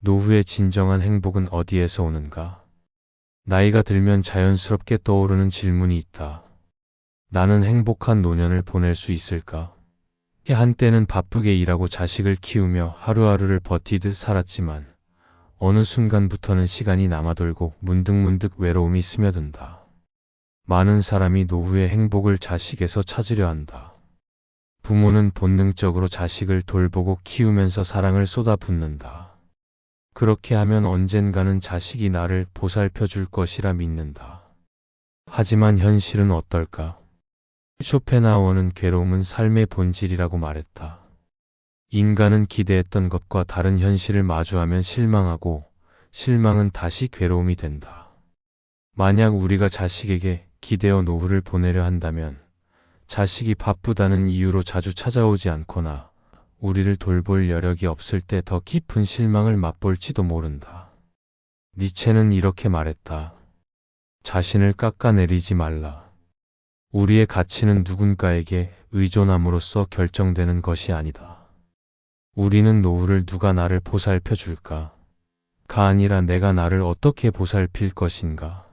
노후의 진정한 행복은 어디에서 오는가? 나이가 들면 자연스럽게 떠오르는 질문이 있다. 나는 행복한 노년을 보낼 수 있을까? 한때는 바쁘게 일하고 자식을 키우며 하루하루를 버티듯 살았지만 어느 순간부터는 시간이 남아돌고 문득문득 외로움이 스며든다. 많은 사람이 노후의 행복을 자식에서 찾으려 한다. 부모는 본능적으로 자식을 돌보고 키우면서 사랑을 쏟아붓는다. 그렇게 하면 언젠가는 자식이 나를 보살펴 줄 것이라 믿는다. 하지만 현실은 어떨까? 쇼펜하우어는 괴로움은 삶의 본질이라고 말했다. 인간은 기대했던 것과 다른 현실을 마주하면 실망하고 실망은 다시 괴로움이 된다. 만약 우리가 자식에게 기대어 노후를 보내려 한다면 자식이 바쁘다는 이유로 자주 찾아오지 않거나 우리를 돌볼 여력이 없을 때 더 깊은 실망을 맛볼지도 모른다. 니체는 이렇게 말했다. 자신을 깎아내리지 말라. 우리의 가치는 누군가에게 의존함으로써 결정되는 것이 아니다. 우리는 노후를 누가 나를 보살펴 줄까? 가 아니라 내가 나를 어떻게 보살필 것인가?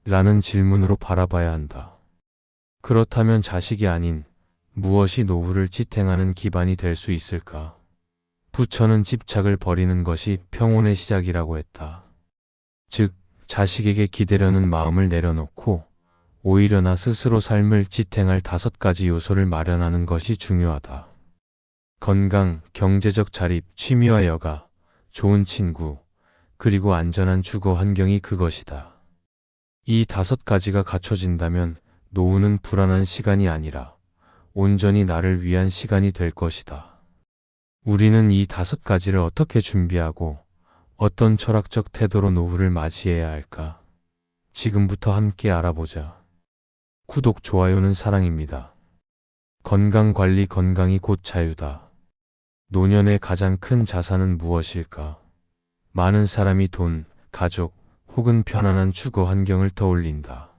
라는 질문으로 바라봐야 한다. 그렇다면 자식이 아닌 무엇이 노후를 지탱하는 기반이 될 수 있을까? 부처는 집착을 버리는 것이 평온의 시작이라고 했다. 즉, 자식에게 기대려는 마음을 내려놓고 오히려 나 스스로 삶을 지탱할 5가지 요소를 마련하는 것이 중요하다. 건강, 경제적 자립, 취미와 여가, 좋은 친구, 그리고 안전한 주거 환경이 그것이다. 이 5가지가 갖춰진다면 노후는 불안한 시간이 아니라 온전히 나를 위한 시간이 될 것이다. 우리는 이 5가지를 어떻게 준비하고 어떤 철학적 태도로 노후를 맞이해야 할까? 지금부터 함께 알아보자. 구독, 좋아요는 사랑입니다. 건강관리, 건강이 곧 자유다. 노년의 가장 큰 자산은 무엇일까? 많은 사람이 돈, 가족, 혹은 편안한 주거 환경을 떠올린다.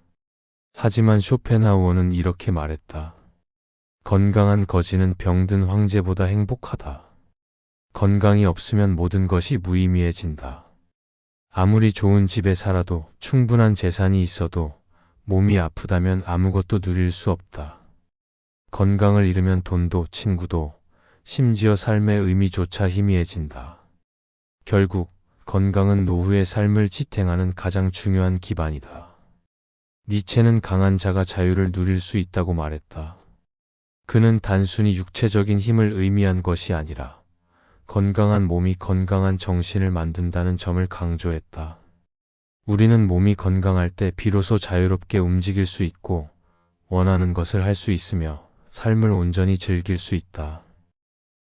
하지만 쇼펜하우어는 이렇게 말했다. 건강한 거지는 병든 황제보다 행복하다. 건강이 없으면 모든 것이 무의미해진다. 아무리 좋은 집에 살아도 충분한 재산이 있어도 몸이 아프다면 아무것도 누릴 수 없다. 건강을 잃으면 돈도 친구도 심지어 삶의 의미조차 희미해진다. 결국 건강은 노후의 삶을 지탱하는 가장 중요한 기반이다. 니체는 강한 자가 자유를 누릴 수 있다고 말했다. 그는 단순히 육체적인 힘을 의미한 것이 아니라 건강한 몸이 건강한 정신을 만든다는 점을 강조했다. 우리는 몸이 건강할 때 비로소 자유롭게 움직일 수 있고 원하는 것을 할 수 있으며 삶을 온전히 즐길 수 있다.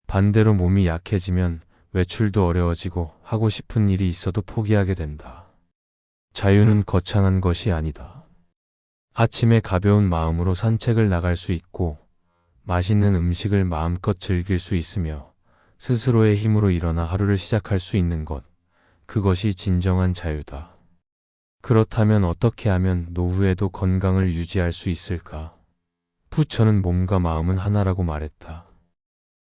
반대로 몸이 약해지면 외출도 어려워지고 하고 싶은 일이 있어도 포기하게 된다. 자유는 거창한 것이 아니다. 아침에 가벼운 마음으로 산책을 나갈 수 있고 맛있는 음식을 마음껏 즐길 수 있으며 스스로의 힘으로 일어나 하루를 시작할 수 있는 것, 그것이 진정한 자유다. 그렇다면 어떻게 하면 노후에도 건강을 유지할 수 있을까? 부처는 몸과 마음은 하나라고 말했다.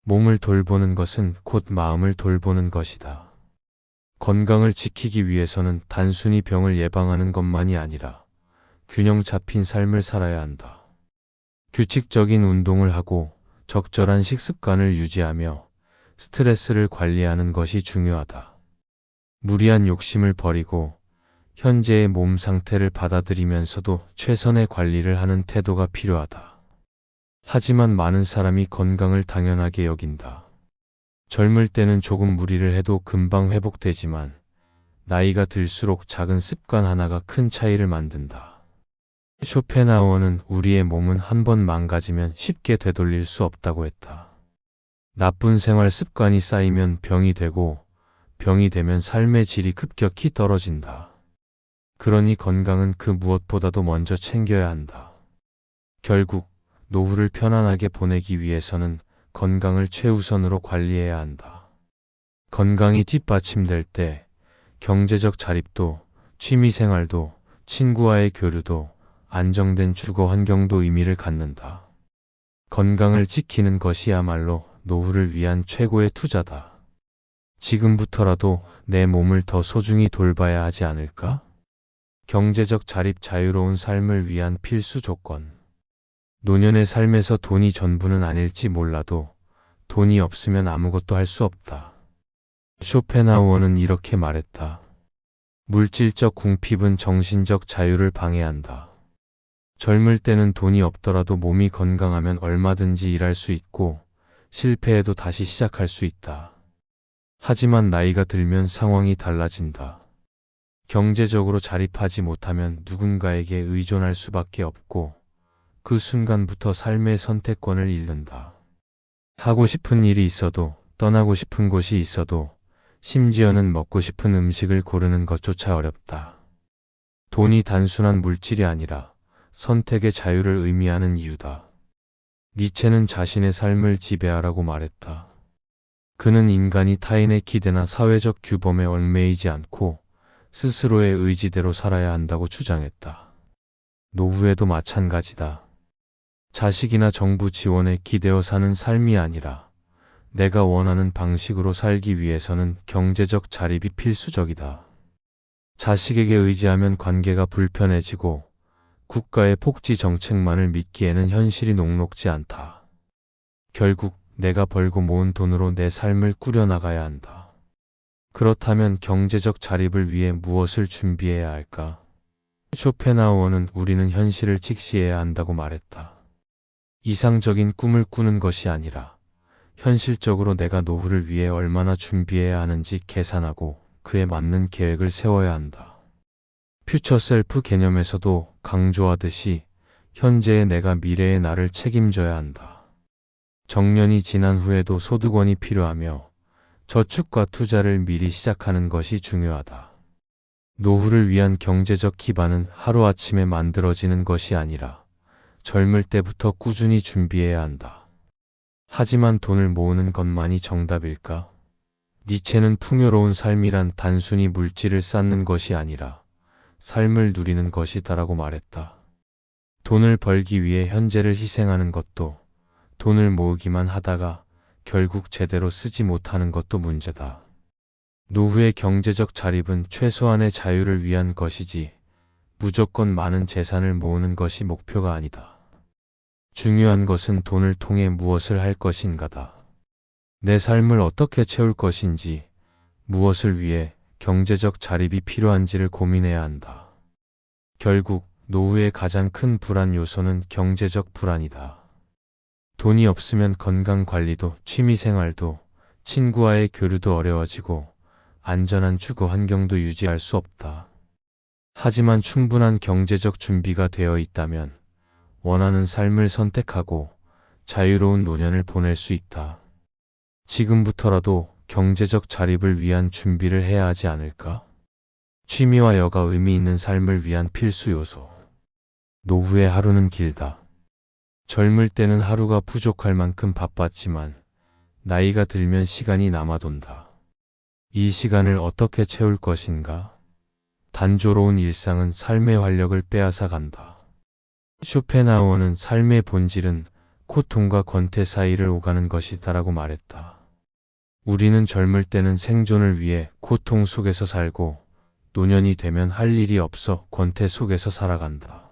몸을 돌보는 것은 곧 마음을 돌보는 것이다. 건강을 지키기 위해서는 단순히 병을 예방하는 것만이 아니라 균형 잡힌 삶을 살아야 한다. 규칙적인 운동을 하고 적절한 식습관을 유지하며 스트레스를 관리하는 것이 중요하다. 무리한 욕심을 버리고 현재의 몸 상태를 받아들이면서도 최선의 관리를 하는 태도가 필요하다. 하지만 많은 사람이 건강을 당연하게 여긴다. 젊을 때는 조금 무리를 해도 금방 회복되지만 나이가 들수록 작은 습관 하나가 큰 차이를 만든다. 쇼펜하우어는 우리의 몸은 한번 망가지면 쉽게 되돌릴 수 없다고 했다. 나쁜 생활 습관이 쌓이면 병이 되고 병이 되면 삶의 질이 급격히 떨어진다. 그러니 건강은 그 무엇보다도 먼저 챙겨야 한다. 결국 노후를 편안하게 보내기 위해서는 건강을 최우선으로 관리해야 한다. 건강이 뒷받침될 때 경제적 자립도, 취미생활도, 친구와의 교류도, 안정된 주거 환경도 의미를 갖는다. 건강을 지키는 것이야말로 노후를 위한 최고의 투자다. 지금부터라도 내 몸을 더 소중히 돌봐야 하지 않을까? 경제적 자립 자유로운 삶을 위한 필수 조건. 노년의 삶에서 돈이 전부는 아닐지 몰라도 돈이 없으면 아무것도 할 수 없다. 쇼펜하우어는 이렇게 말했다. 물질적 궁핍은 정신적 자유를 방해한다. 젊을 때는 돈이 없더라도 몸이 건강하면 얼마든지 일할 수 있고 실패해도 다시 시작할 수 있다. 하지만 나이가 들면 상황이 달라진다. 경제적으로 자립하지 못하면 누군가에게 의존할 수밖에 없고 그 순간부터 삶의 선택권을 잃는다. 하고 싶은 일이 있어도 떠나고 싶은 곳이 있어도 심지어는 먹고 싶은 음식을 고르는 것조차 어렵다. 돈이 단순한 물질이 아니라 선택의 자유를 의미하는 이유다. 니체는 자신의 삶을 지배하라고 말했다. 그는 인간이 타인의 기대나 사회적 규범에 얽매이지 않고 스스로의 의지대로 살아야 한다고 주장했다. 노후에도 마찬가지다. 자식이나 정부 지원에 기대어 사는 삶이 아니라 내가 원하는 방식으로 살기 위해서는 경제적 자립이 필수적이다. 자식에게 의지하면 관계가 불편해지고 국가의 복지 정책만을 믿기에는 현실이 녹록지 않다. 결국 내가 벌고 모은 돈으로 내 삶을 꾸려나가야 한다. 그렇다면 경제적 자립을 위해 무엇을 준비해야 할까? 쇼펜하우어는 우리는 현실을 직시해야 한다고 말했다. 이상적인 꿈을 꾸는 것이 아니라 현실적으로 내가 노후를 위해 얼마나 준비해야 하는지 계산하고 그에 맞는 계획을 세워야 한다. 퓨처 셀프 개념에서도 강조하듯이 현재의 내가 미래의 나를 책임져야 한다. 정년이 지난 후에도 소득원이 필요하며 저축과 투자를 미리 시작하는 것이 중요하다. 노후를 위한 경제적 기반은 하루아침에 만들어지는 것이 아니라 젊을 때부터 꾸준히 준비해야 한다. 하지만 돈을 모으는 것만이 정답일까? 니체는 풍요로운 삶이란 단순히 물질을 쌓는 것이 아니라 삶을 누리는 것이다라고 말했다. 돈을 벌기 위해 현재를 희생하는 것도 돈을 모으기만 하다가 결국 제대로 쓰지 못하는 것도 문제다. 노후의 경제적 자립은 최소한의 자유를 위한 것이지 무조건 많은 재산을 모으는 것이 목표가 아니다. 중요한 것은 돈을 통해 무엇을 할 것인가다. 내 삶을 어떻게 채울 것인지, 무엇을 위해 경제적 자립이 필요한지를 고민해야 한다. 결국 노후의 가장 큰 불안 요소는 경제적 불안이다. 돈이 없으면 건강 관리도, 취미 생활도, 친구와의 교류도 어려워지고 안전한 주거 환경도 유지할 수 없다. 하지만 충분한 경제적 준비가 되어 있다면 원하는 삶을 선택하고 자유로운 노년을 보낼 수 있다. 지금부터라도 경제적 자립을 위한 준비를 해야 하지 않을까? 취미와 여가 의미 있는 삶을 위한 필수 요소. 노후의 하루는 길다. 젊을 때는 하루가 부족할 만큼 바빴지만 나이가 들면 시간이 남아돈다. 이 시간을 어떻게 채울 것인가? 단조로운 일상은 삶의 활력을 빼앗아 간다. 쇼펜하우어는 삶의 본질은 고통과 권태 사이를 오가는 것이다라고 말했다. 우리는 젊을 때는 생존을 위해 고통 속에서 살고 노년이 되면 할 일이 없어 권태 속에서 살아간다.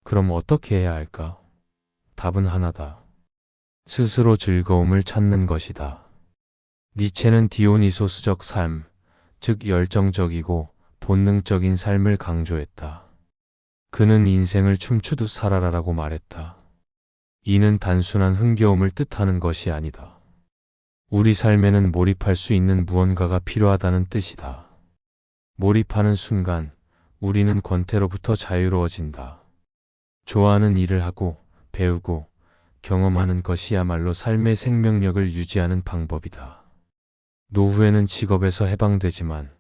그럼 어떻게 해야 할까? 답은 하나다. 스스로 즐거움을 찾는 것이다. 니체는 디오니소스적 삶, 즉 열정적이고 본능적인 삶을 강조했다. 그는 인생을 춤추듯 살아라라고 말했다. 이는 단순한 흥겨움을 뜻하는 것이 아니다. 우리 삶에는 몰입할 수 있는 무언가가 필요하다는 뜻이다. 몰입하는 순간 우리는 권태로부터 자유로워진다. 좋아하는 일을 하고 배우고 경험하는 것이야말로 삶의 생명력을 유지하는 방법이다. 노후에는 직업에서 해방되지만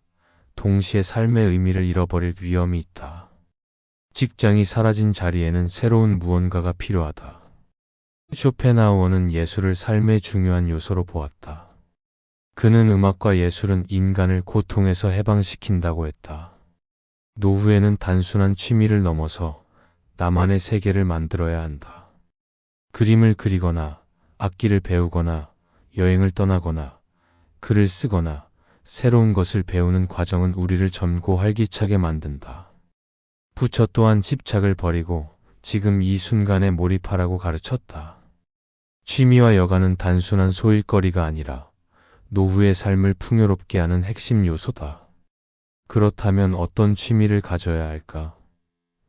동시에 삶의 의미를 잃어버릴 위험이 있다. 직장이 사라진 자리에는 새로운 무언가가 필요하다. 쇼펜하우어는 예술을 삶의 중요한 요소로 보았다. 그는 음악과 예술은 인간을 고통에서 해방시킨다고 했다. 노후에는 단순한 취미를 넘어서 나만의 세계를 만들어야 한다. 그림을 그리거나, 악기를 배우거나, 여행을 떠나거나, 글을 쓰거나 새로운 것을 배우는 과정은 우리를 젊고 활기차게 만든다. 부처 또한 집착을 버리고 지금 이 순간에 몰입하라고 가르쳤다. 취미와 여가는 단순한 소일거리가 아니라 노후의 삶을 풍요롭게 하는 핵심 요소다. 그렇다면 어떤 취미를 가져야 할까?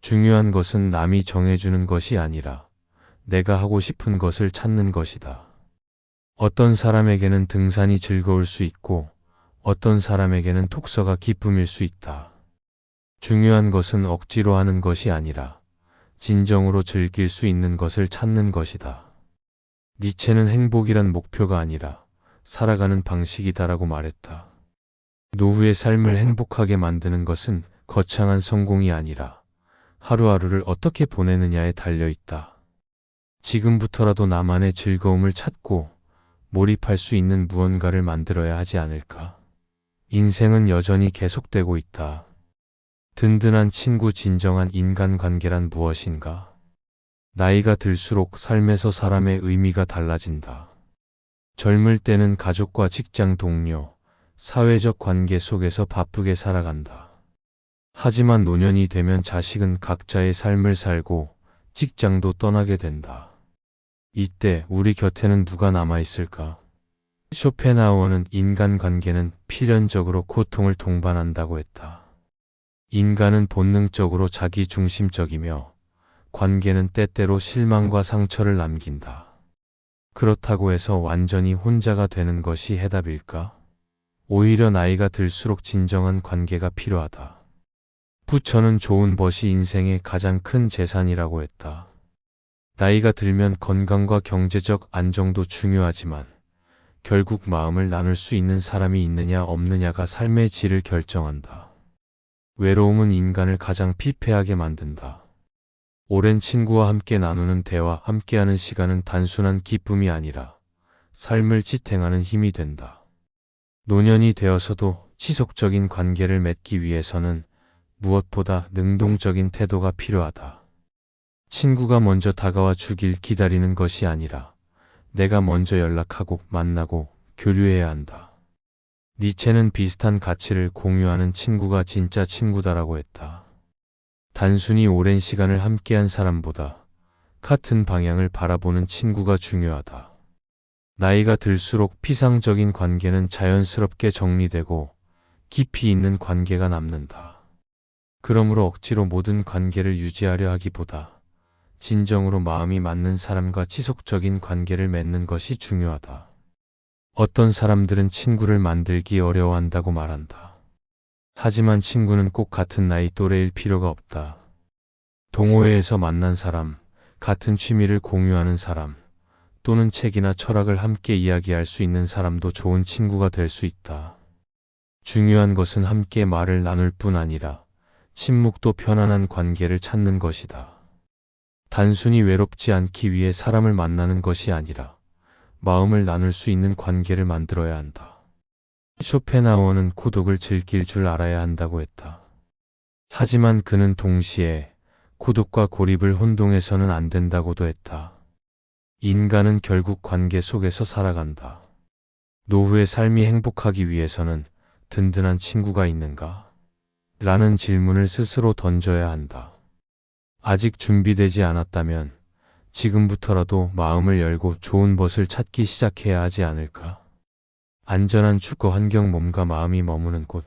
중요한 것은 남이 정해주는 것이 아니라 내가 하고 싶은 것을 찾는 것이다. 어떤 사람에게는 등산이 즐거울 수 있고 어떤 사람에게는 독서가 기쁨일 수 있다. 중요한 것은 억지로 하는 것이 아니라 진정으로 즐길 수 있는 것을 찾는 것이다. 니체는 행복이란 목표가 아니라 살아가는 방식이다라고 말했다. 노후의 삶을 행복하게 만드는 것은 거창한 성공이 아니라 하루하루를 어떻게 보내느냐에 달려있다. 지금부터라도 나만의 즐거움을 찾고 몰입할 수 있는 무언가를 만들어야 하지 않을까? 인생은 여전히 계속되고 있다. 든든한 친구, 진정한 인간관계란 무엇인가? 나이가 들수록 삶에서 사람의 의미가 달라진다. 젊을 때는 가족과 직장 동료, 사회적 관계 속에서 바쁘게 살아간다. 하지만 노년이 되면 자식은 각자의 삶을 살고 직장도 떠나게 된다. 이때 우리 곁에는 누가 남아있을까? 쇼펜하우어는 인간관계는 필연적으로 고통을 동반한다고 했다. 인간은 본능적으로 자기중심적이며 관계는 때때로 실망과 상처를 남긴다. 그렇다고 해서 완전히 혼자가 되는 것이 해답일까? 오히려 나이가 들수록 진정한 관계가 필요하다. 부처는 좋은 벗이 인생의 가장 큰 재산이라고 했다. 나이가 들면 건강과 경제적 안정도 중요하지만 결국 마음을 나눌 수 있는 사람이 있느냐 없느냐가 삶의 질을 결정한다. 외로움은 인간을 가장 피폐하게 만든다. 오랜 친구와 함께 나누는 대화, 함께하는 시간은 단순한 기쁨이 아니라 삶을 지탱하는 힘이 된다. 노년이 되어서도 지속적인 관계를 맺기 위해서는 무엇보다 능동적인 태도가 필요하다. 친구가 먼저 다가와 주길 기다리는 것이 아니라 내가 먼저 연락하고 만나고 교류해야 한다. 니체는 비슷한 가치를 공유하는 친구가 진짜 친구다라고 했다. 단순히 오랜 시간을 함께한 사람보다 같은 방향을 바라보는 친구가 중요하다. 나이가 들수록 피상적인 관계는 자연스럽게 정리되고 깊이 있는 관계가 남는다. 그러므로 억지로 모든 관계를 유지하려 하기보다 진정으로 마음이 맞는 사람과 지속적인 관계를 맺는 것이 중요하다. 어떤 사람들은 친구를 만들기 어려워한다고 말한다. 하지만 친구는 꼭 같은 나이 또래일 필요가 없다. 동호회에서 만난 사람, 같은 취미를 공유하는 사람, 또는 책이나 철학을 함께 이야기할 수 있는 사람도 좋은 친구가 될 수 있다. 중요한 것은 함께 말을 나눌 뿐 아니라 침묵도 편안한 관계를 찾는 것이다. 단순히 외롭지 않기 위해 사람을 만나는 것이 아니라 마음을 나눌 수 있는 관계를 만들어야 한다. 쇼펜하우어는 고독을 즐길 줄 알아야 한다고 했다. 하지만 그는 동시에 고독과 고립을 혼동해서는 안 된다고도 했다. 인간은 결국 관계 속에서 살아간다. 노후의 삶이 행복하기 위해서는 든든한 친구가 있는가? 라는 질문을 스스로 던져야 한다. 아직 준비되지 않았다면 지금부터라도 마음을 열고 좋은 벗을 찾기 시작해야 하지 않을까? 안전한 주거 환경, 몸과 마음이 머무는 곳.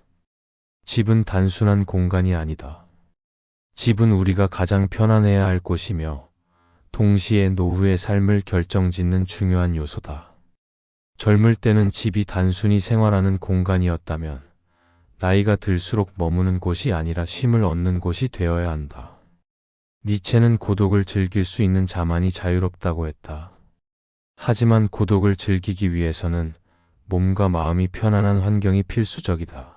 집은 단순한 공간이 아니다. 집은 우리가 가장 편안해야 할 곳이며 동시에 노후의 삶을 결정짓는 중요한 요소다. 젊을 때는 집이 단순히 생활하는 공간이었다면 나이가 들수록 머무는 곳이 아니라 쉼을 얻는 곳이 되어야 한다. 니체는 고독을 즐길 수 있는 자만이 자유롭다고 했다. 하지만 고독을 즐기기 위해서는 몸과 마음이 편안한 환경이 필수적이다.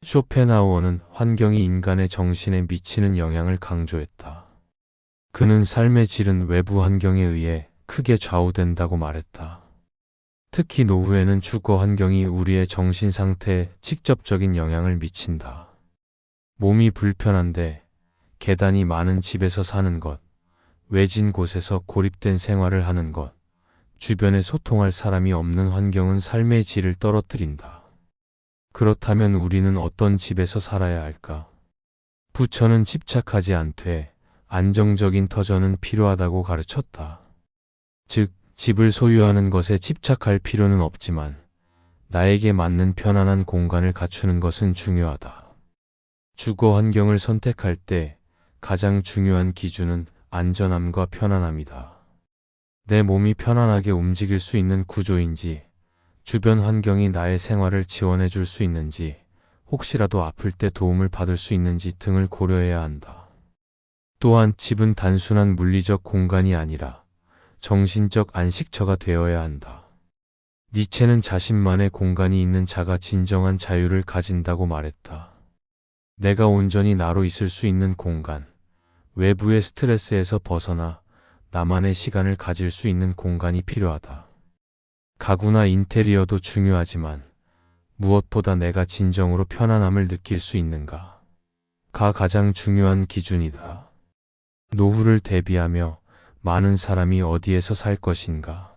쇼펜하우어는 환경이 인간의 정신에 미치는 영향을 강조했다. 그는 삶의 질은 외부 환경에 의해 크게 좌우된다고 말했다. 특히 노후에는 주거 환경이 우리의 정신 상태에 직접적인 영향을 미친다. 몸이 불편한데 계단이 많은 집에서 사는 것, 외진 곳에서 고립된 생활을 하는 것, 주변에 소통할 사람이 없는 환경은 삶의 질을 떨어뜨린다. 그렇다면 우리는 어떤 집에서 살아야 할까? 부처는 집착하지 않되 안정적인 터전은 필요하다고 가르쳤다. 즉, 집을 소유하는 것에 집착할 필요는 없지만 나에게 맞는 편안한 공간을 갖추는 것은 중요하다. 주거 환경을 선택할 때 가장 중요한 기준은 안전함과 편안함이다. 내 몸이 편안하게 움직일 수 있는 구조인지, 주변 환경이 나의 생활을 지원해 줄 수 있는지, 혹시라도 아플 때 도움을 받을 수 있는지 등을 고려해야 한다. 또한 집은 단순한 물리적 공간이 아니라 정신적 안식처가 되어야 한다. 니체는 자신만의 공간이 있는 자가 진정한 자유를 가진다고 말했다. 내가 온전히 나로 있을 수 있는 공간, 외부의 스트레스에서 벗어나 나만의 시간을 가질 수 있는 공간이 필요하다. 가구나 인테리어도 중요하지만 무엇보다 내가 진정으로 편안함을 느낄 수 있는가? 가 가장 중요한 기준이다. 노후를 대비하며 많은 사람이 어디에서 살 것인가?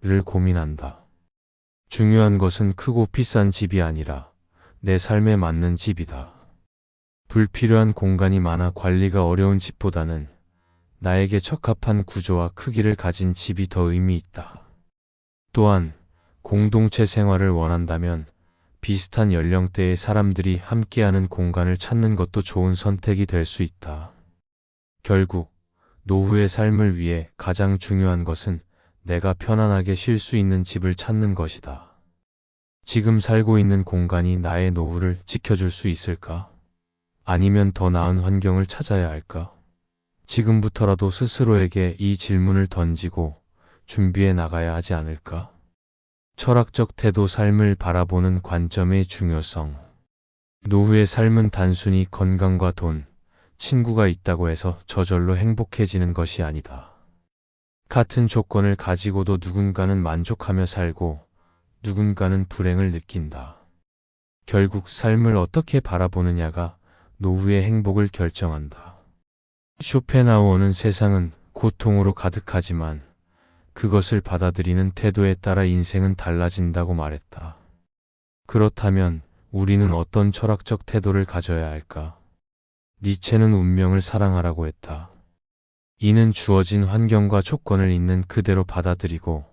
를 고민한다. 중요한 것은 크고 비싼 집이 아니라 내 삶에 맞는 집이다. 불필요한 공간이 많아 관리가 어려운 집보다는 나에게 적합한 구조와 크기를 가진 집이 더 의미 있다. 또한 공동체 생활을 원한다면 비슷한 연령대의 사람들이 함께하는 공간을 찾는 것도 좋은 선택이 될 수 있다. 결국 노후의 삶을 위해 가장 중요한 것은 내가 편안하게 쉴 수 있는 집을 찾는 것이다. 지금 살고 있는 공간이 나의 노후를 지켜줄 수 있을까? 아니면 더 나은 환경을 찾아야 할까? 지금부터라도 스스로에게 이 질문을 던지고 준비해 나가야 하지 않을까? 철학적 태도 삶을 바라보는 관점의 중요성. 노후의 삶은 단순히 건강과 돈, 친구가 있다고 해서 저절로 행복해지는 것이 아니다. 같은 조건을 가지고도 누군가는 만족하며 살고 누군가는 불행을 느낀다. 결국 삶을 어떻게 바라보느냐가 노후의 행복을 결정한다. 쇼펜하우어는 세상은 고통으로 가득하지만 그것을 받아들이는 태도에 따라 인생은 달라진다고 말했다. 그렇다면 우리는 어떤 철학적 태도를 가져야 할까? 니체는 운명을 사랑하라고 했다. 이는 주어진 환경과 조건을 있는 그대로 받아들이고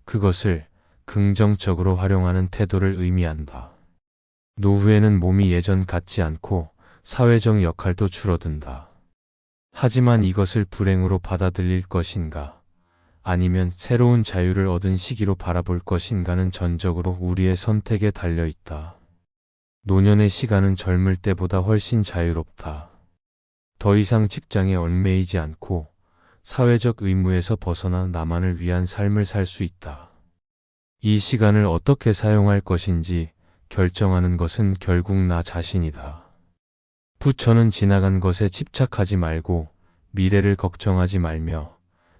그것을 긍정적으로 활용하는 태도를 의미한다. 노후에는 몸이 예전 같지 않고 사회적 역할도 줄어든다. 하지만 이것을 불행으로 받아들일 것인가? 아니면 새로운 자유를 얻은 시기로 바라볼 것인가는 전적으로 우리의 선택에 달려 있다. 노년의 시간은 젊을 때보다 훨씬 자유롭다. 더 이상 직장에 얽매이지 않고 사회적 의무에서 벗어나 나만을 위한 삶을 살 수 있다. 이 시간을 어떻게 사용할 것인지 결정하는 것은 결국 나 자신이다. 부처는 지나간 것에 집착하지 말고 미래를 걱정하지 말며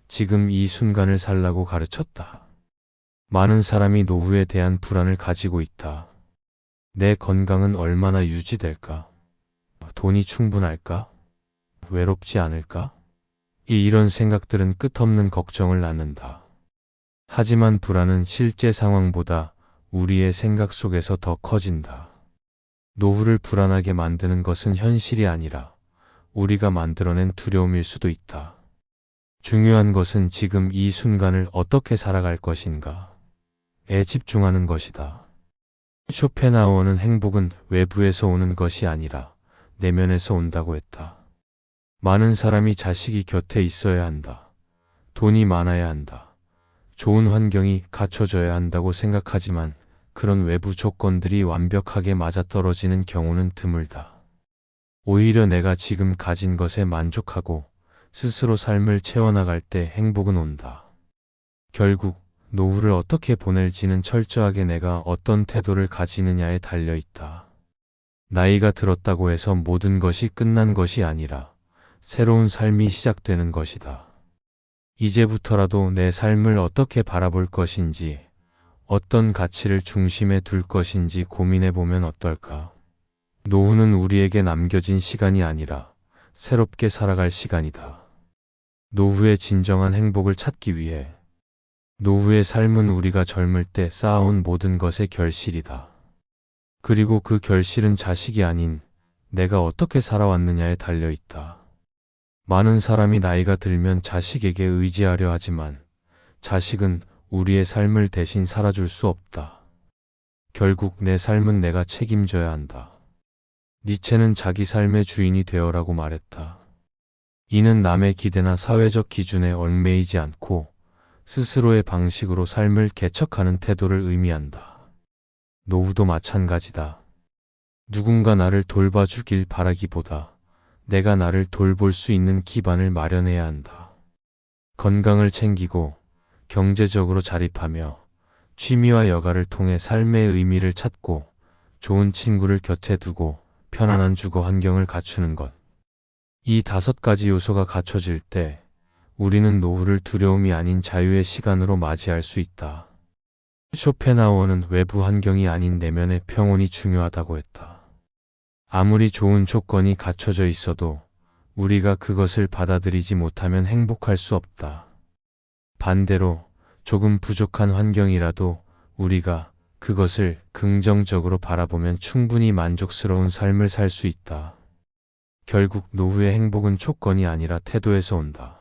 지금 이 순간을 살라고 가르쳤다. 많은 사람이 노후에 대한 불안을 가지고 있다. 내 건강은 얼마나 유지될까? 돈이 충분할까? 외롭지 않을까? 이런 생각들은 끝없는 걱정을 낳는다. 하지만 불안은 실제 상황보다 우리의 생각 속에서 더 커진다. 노후를 불안하게 만드는 것은 현실이 아니라 우리가 만들어낸 두려움일 수도 있다. 중요한 것은 지금 이 순간을 어떻게 살아갈 것인가에 집중하는 것이다. 쇼펜하우어는 행복은 외부에서 오는 것이 아니라 내면에서 온다고 했다. 많은 사람이 자식이 곁에 있어야 한다. 돈이 많아야 한다. 좋은 환경이 갖춰져야 한다고 생각하지만 그런 외부 조건들이 완벽하게 맞아떨어지는 경우는 드물다. 오히려 내가 지금 가진 것에 만족하고 스스로 삶을 채워나갈 때 행복은 온다. 결국 노후를 어떻게 보낼지는 철저하게 내가 어떤 태도를 가지느냐에 달려 있다. 나이가 들었다고 해서 모든 것이 끝난 것이 아니라 새로운 삶이 시작되는 것이다. 이제부터라도 내 삶을 어떻게 바라볼 것인지, 어떤 가치를 중심에 둘 것인지 고민해보면 어떨까? 노후는 우리에게 남겨진 시간이 아니라 새롭게 살아갈 시간이다. 노후의 진정한 행복을 찾기 위해 노후의 삶은 우리가 젊을 때 쌓아온 모든 것의 결실이다. 그리고 그 결실은 자식이 아닌 내가 어떻게 살아왔느냐에 달려 있다. 많은 사람이 나이가 들면 자식에게 의지하려 하지만 자식은 우리의 삶을 대신 살아줄 수 없다. 결국 내 삶은 내가 책임져야 한다. 니체는 자기 삶의 주인이 되어라고 말했다. 이는 남의 기대나 사회적 기준에 얽매이지 않고 스스로의 방식으로 삶을 개척하는 태도를 의미한다. 노후도 마찬가지다. 누군가 나를 돌봐주길 바라기보다 내가 나를 돌볼 수 있는 기반을 마련해야 한다. 건강을 챙기고 경제적으로 자립하며 취미와 여가를 통해 삶의 의미를 찾고 좋은 친구를 곁에 두고 편안한 주거 환경을 갖추는 것. 이 5가지 요소가 갖춰질 때 우리는 노후를 두려움이 아닌 자유의 시간으로 맞이할 수 있다. 쇼펜하우어는 외부 환경이 아닌 내면의 평온이 중요하다고 했다. 아무리 좋은 조건이 갖춰져 있어도 우리가 그것을 받아들이지 못하면 행복할 수 없다. 반대로 조금 부족한 환경이라도 우리가 그것을 긍정적으로 바라보면 충분히 만족스러운 삶을 살 수 있다. 결국 노후의 행복은 조건이 아니라 태도에서 온다.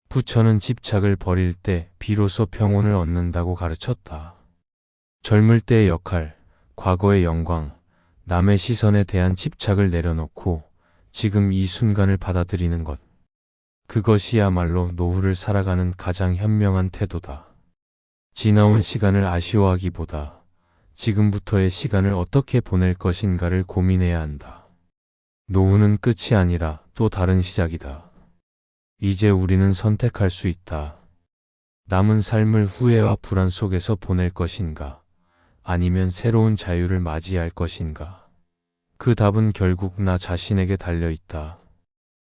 부처는 집착을 버릴 때 비로소 평온을 얻는다고 가르쳤다. 젊을 때의 역할, 과거의 영광, 남의 시선에 대한 집착을 내려놓고 지금 이 순간을 받아들이는 것. 그것이야말로 노후를 살아가는 가장 현명한 태도다. 지나온 시간을 아쉬워하기보다 지금부터의 시간을 어떻게 보낼 것인가를 고민해야 한다. 노후는 끝이 아니라 또 다른 시작이다. 이제 우리는 선택할 수 있다. 남은 삶을 후회와 불안 속에서 보낼 것인가, 아니면 새로운 자유를 맞이할 것인가. 그 답은 결국 나 자신에게 달려 있다.